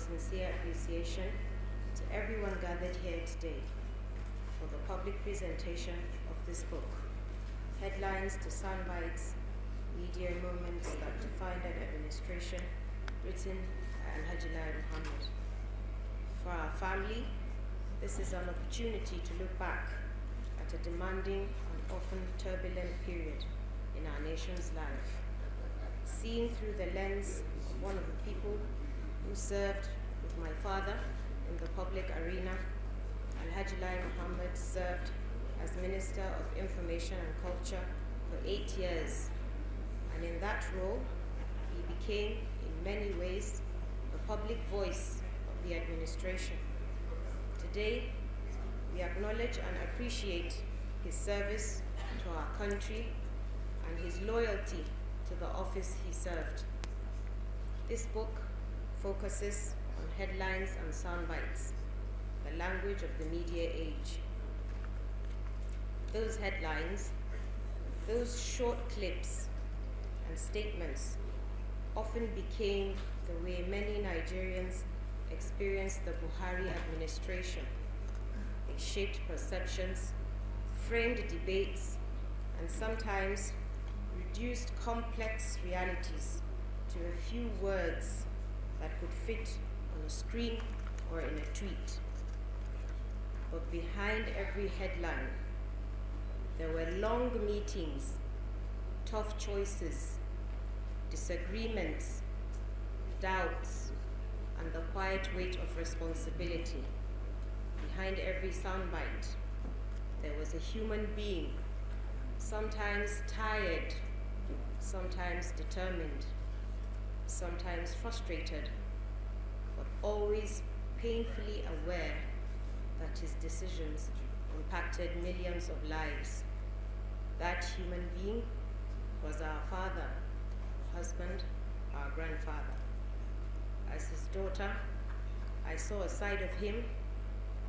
sincere appreciation to everyone gathered here today for the public presentation of this book, Headlines to Soundbites, Media Moments That Defined an Administration, written by Alhaji Lai Muhammad. For our family, this is an opportunity to look back at a demanding and often turbulent period in our nation's life, seen through the lens of one of the people who served with my father in the public arena. Alhaji Lai Muhammad served as Minister of Information and Culture for 8 years, and in that role, he became, in many ways, the public voice of the administration. Today, we acknowledge and appreciate his service to our country and his loyalty to the office he served. This book focuses on headlines and soundbites, the language of the media age. Those headlines, those short clips and statements often became the way many Nigerians experienced the Buhari administration. They shaped perceptions, framed debates, and sometimes reduced complex realities to a few words that could fit on a screen or in a tweet. But behind every headline, there were long meetings, tough choices, disagreements, doubts, and the quiet weight of responsibility. Behind every soundbite, there was a human being, sometimes tired, sometimes determined, sometimes frustrated, but always painfully aware that his decisions impacted millions of lives. That human being was our father, husband, our grandfather. As his daughter, I saw a side of him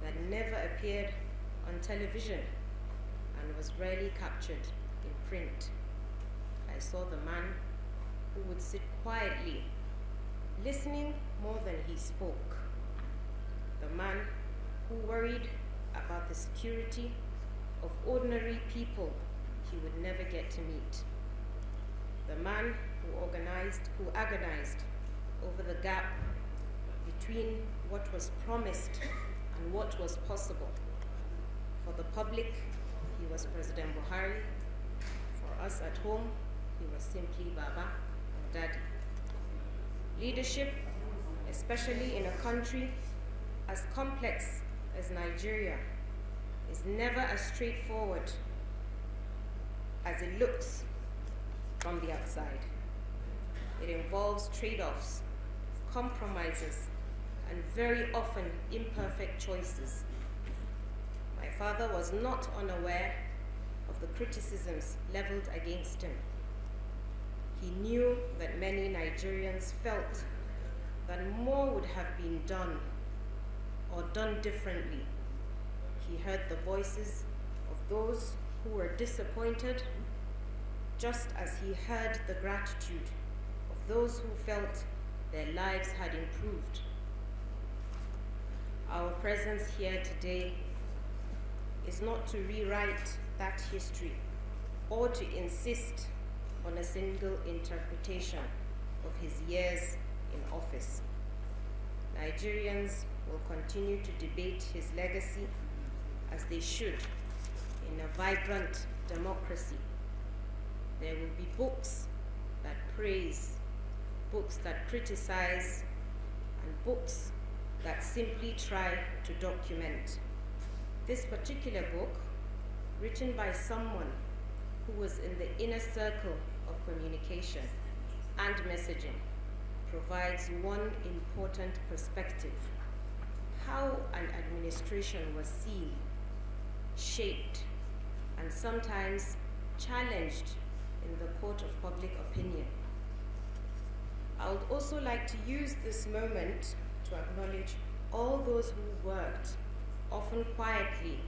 that never appeared on television and was rarely captured in print. I saw the man who would sit quietly, listening more than he spoke. The man who worried about the security of ordinary people he would never get to meet. The man who agonized over the gap between what was promised and what was possible. For the public, he was President Buhari. For us at home, he was simply Baba or Daddy. Leadership, especially in a country as complex as Nigeria, is never as straightforward as it looks from the outside. It involves trade-offs, compromises, and very often imperfect choices. My father was not unaware of the criticisms leveled against him. He knew that many Nigerians felt that more would have been done or done differently. He heard the voices of those who were disappointed, just as he heard the gratitude of those who felt their lives had improved. Our presence here today is not to rewrite that history or to insist on a single interpretation of his years in office. Nigerians will continue to debate his legacy as they should in a vibrant democracy. There will be books that praise, books that criticize, and books that simply try to document. This particular book, written by someone who was in the inner circle of communication and messaging, provides one important perspective: how an administration was seen, shaped, and sometimes challenged in the court of public opinion. I would also like to use this moment to acknowledge all those who worked, often quietly,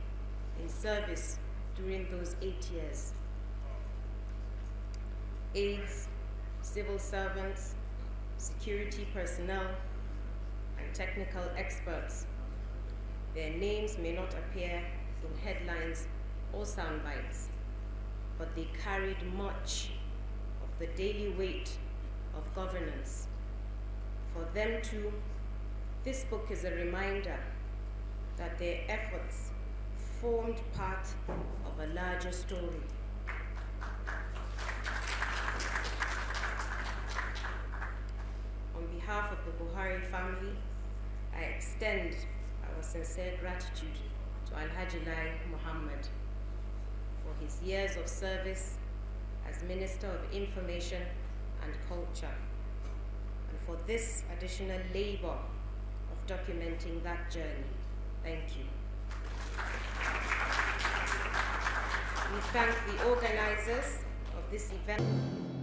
in service during those 8 years. Aides, civil servants, security personnel, and technical experts. Their names may not appear in headlines or sound bites, but they carried much of the daily weight of governance. For them too, this book is a reminder that their efforts formed part of a larger story. On behalf of the Buhari family, I extend our sincere gratitude to Alhaji Lai Muhammad for his years of service as Minister of Information and Culture, and for this additional labor of documenting that journey. Thank you. We thank the organizers of this event.